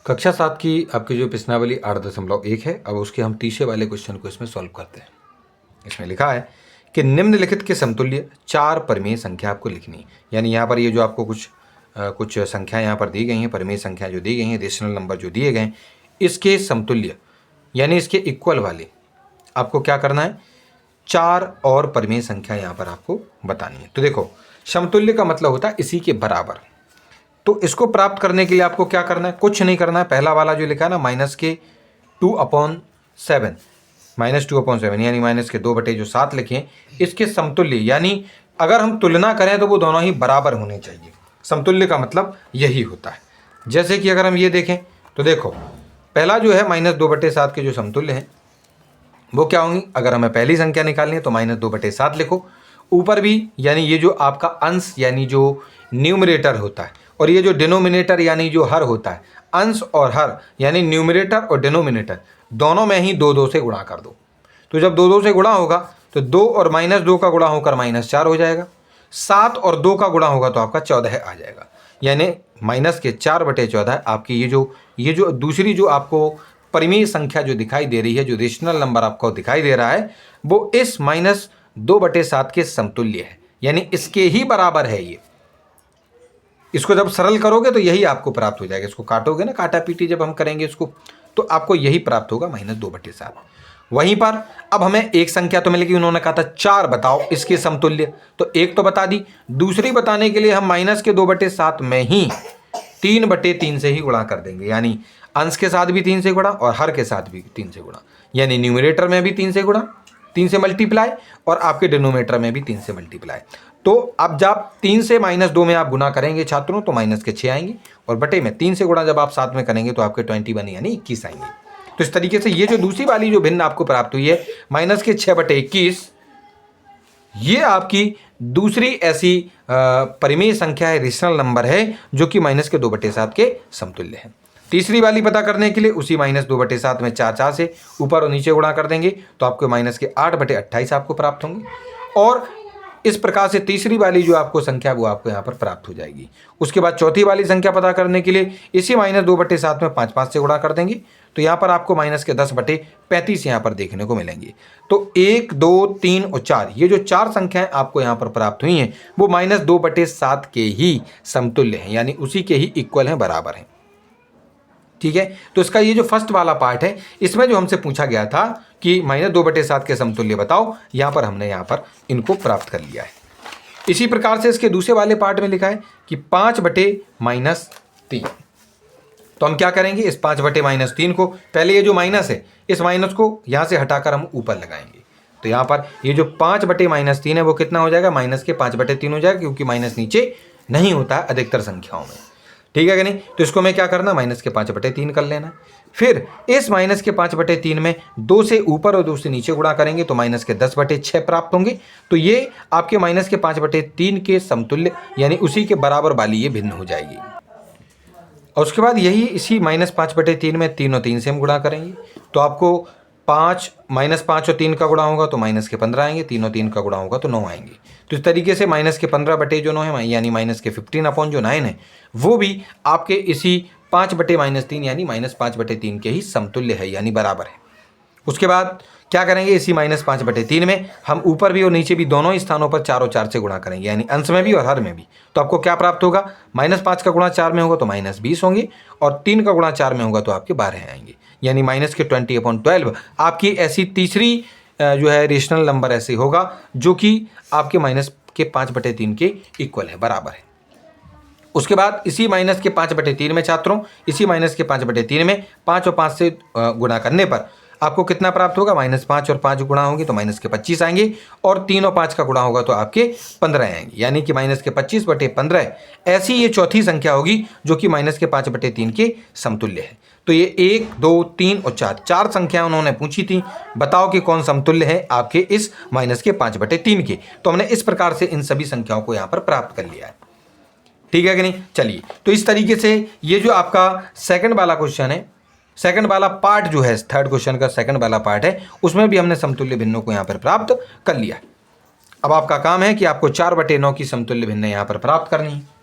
कक्षा 7 की आपकी जो प्रश्नावली 8.1 है। अब उसके हम तीसरे वाले क्वेश्चन को इसमें सॉल्व करते हैं। इसमें लिखा है कि निम्नलिखित के समतुल्य 4 परिमेय संख्या आपको लिखनी है। यानी यहाँ पर ये जो आपको कुछ संख्या यहाँ पर दी गई हैं, परिमेय संख्या जो दी गई हैं, रेशनल नंबर जो दिए गए हैं, इसके समतुल्य यानी इसके इक्वल वाले आपको क्या करना है, 4 और परिमेय संख्या यहाँ पर आपको बतानी है। तो देखो, समतुल्य का मतलब होता है इसी के बराबर। तो इसको प्राप्त करने के लिए आपको क्या करना है, कुछ नहीं करना है। पहला वाला जो लिखा है ना, -2/7 -2/7 यानी -2/7 लिखें। इसके समतुल्य यानी अगर हम तुलना करें तो वो दोनों ही बराबर होने चाहिए। समतुल्य का मतलब यही होता है। जैसे कि अगर हम ये देखें तो देखो, पहला जो है -2/7 के जो समतुल्य हैं वो क्या होंगी। अगर हमें पहली संख्या निकालनी है तो -2/7 लिखो। ऊपर भी यानी ये जो आपका अंश यानी जो न्यूमरेटर होता है, और ये जो डिनोमिनेटर यानी जो हर होता है, अंश और हर यानी न्यूमरेटर और डिनोमिनेटर दोनों में ही 2 से गुणा कर दो। तो जब 2 से गुणा होगा तो 2 और -2 का गुणा होकर -4 हो जाएगा। 7 और 2 का गुणा होगा तो आपका 14 आ जाएगा। यानी -4/14 आपकी ये जो दूसरी जो आपको परिमेय संख्या जो दिखाई दे रही है, जो रेशनल नंबर आपको दिखाई दे रहा है, वो इस -2/7 के समतुल्य है, यानी इसके ही बराबर है। ये इसको जब सरल करोगे तो यही आपको प्राप्त हो जाएगा। इसको काटोगे ना, काटा पीटी जब हम करेंगे इसको, तो आपको यही प्राप्त होगा -2/7। वहीं पर अब हमें एक संख्या तो मिलेगी, उन्होंने कहा था 4 बताओ इसके समतुल्य, तो एक तो बता दी। दूसरी बताने के लिए हम -2/7 में ही 3/3 से ही गुणा कर देंगे। यानी अंश के साथ भी 3 से गुणा और हर के साथ भी 3 से गुणा, यानी न्यूमरेटर में भी 3 से गुणा, 3 से मल्टीप्लाई, और आपके डिनोमिनेटर में भी 3 से मल्टीप्लाई। तो अब जब 3 से -2 में आप गुना करेंगे छात्रों तो -6 आएंगे, और बटे में 3 से गुणा जब आप साथ में करेंगे तो आपके 21 यानी 21 आएंगे। तो इस तरीके से ये जो दूसरी वाली जो भिन्न आपको प्राप्त हुई है -6/21, ये आपकी दूसरी ऐसी परिमेय संख्या है, रेशनल नंबर है, जो कि -2/7 के समतुल्य है। तीसरी वाली पता करने के लिए उसी -2/7 में 4 से ऊपर और नीचे गुणा कर देंगे तो आपको -8/28 आपको प्राप्त होंगे। और इस प्रकार से तीसरी वाली जो आपको संख्या वो आपको यहाँ पर प्राप्त हो जाएगी। उसके बाद चौथी वाली संख्या पता करने के लिए इसी -2/7 में 5 से गुणा कर देंगे तो यहाँ पर आपको -10/35 यहाँ पर देखने को मिलेंगे। तो 1, 2, 3 और 4 ये जो 4 संख्याएं आपको यहाँ पर प्राप्त हुई हैं वो -2/7 के ही समतुल्य हैं, यानी उसी के ही इक्वल हैं, बराबर हैं। ठीक है, तो इसका ये जो फर्स्ट वाला पार्ट है, इसमें जो हमसे पूछा गया था कि -2/7 के समतुल्य बताओ, यहाँ पर हमने यहाँ पर इनको प्राप्त कर लिया है। इसी प्रकार से इसके दूसरे वाले पार्ट में लिखा है कि 5/-3। तो हम क्या करेंगे, इस 5/-3 को, पहले ये जो माइनस है इस माइनस को यहाँ से हटाकर हम ऊपर लगाएंगे। तो यहाँ पर ये जो 5/-3 है वो कितना हो जाएगा, -5/3 हो जाएगा, क्योंकि माइनस नीचे नहीं होता है अधिकतर संख्याओं में। ठीक है कि नहीं। तो इसको मैं क्या करना, -5/3 कर लेना। फिर इस -5/3 में 2 से ऊपर और 2 से नीचे गुणा करेंगे तो -10/6 प्राप्त होंगे। तो ये आपके -5/3 के समतुल्य यानी उसी के बराबर वाली ये भिन्न हो जाएगी। और उसके बाद यही इसी -5/3 में 3 और 3 से हम गुणा करेंगे तो आपको 5 और 3 का गुणा होगा तो -15 आएंगे, 3 और 3 का गुणा होगा तो 9 आएंगे। तो इस तरीके से -15/9 है यानी -15/9 है, वो भी आपके इसी 5/-3 यानी -5/3 के ही समतुल्य है, यानी बराबर है। उसके बाद क्या करेंगे, इसी -5/3 में हम ऊपर भी और नीचे भी दोनों ही स्थानों पर 4 और 4 से गुणा करेंगे, यानी अंश में भी और हर में भी। तो आपको क्या प्राप्त होगा, -5 का गुणा 4 में होगा तो -20 होंगे, और 3 का गुणा 4 में होगा तो आपके 12 आएंगे, यानी -20/12 आपकी ऐसी तीसरी जो है रेशनल नंबर ऐसे होगा जो कि आपके -5/3 के इक्वल है, बराबर है। उसके बाद इसी -5/3 में छात्रों, इसी -5/3 में 5 और 5 से गुणा करने पर आपको कितना प्राप्त होगा, -5 और 5 गुणा होंगे तो -25 आएंगे, और 3 और 5 का गुणा होगा तो आपके 15 आएंगे, यानी कि -25/15 ऐसी ये चौथी संख्या होगी जो कि -5/3 के समतुल्य है। तो ये 1, 2, 3 और 4 संख्याएं उन्होंने पूछी थी, बताओ कि कौन समतुल्य है आपके इस -5/3 के। तो हमने इस प्रकार से इन सभी संख्याओं को यहाँ पर प्राप्त कर लिया है। ठीक है कि नहीं। चलिए, तो इस तरीके से ये जो आपका सेकंड वाला क्वेश्चन है, सेकंड वाला पार्ट जो है, थर्ड क्वेश्चन का सेकंड वाला पार्ट है, उसमें भी हमने समतुल्य भिन्नों को यहाँ पर प्राप्त कर लिया। अब आपका काम है कि आपको 4/9 की समतुल्य भिन्न यहाँ पर प्राप्त करनी है।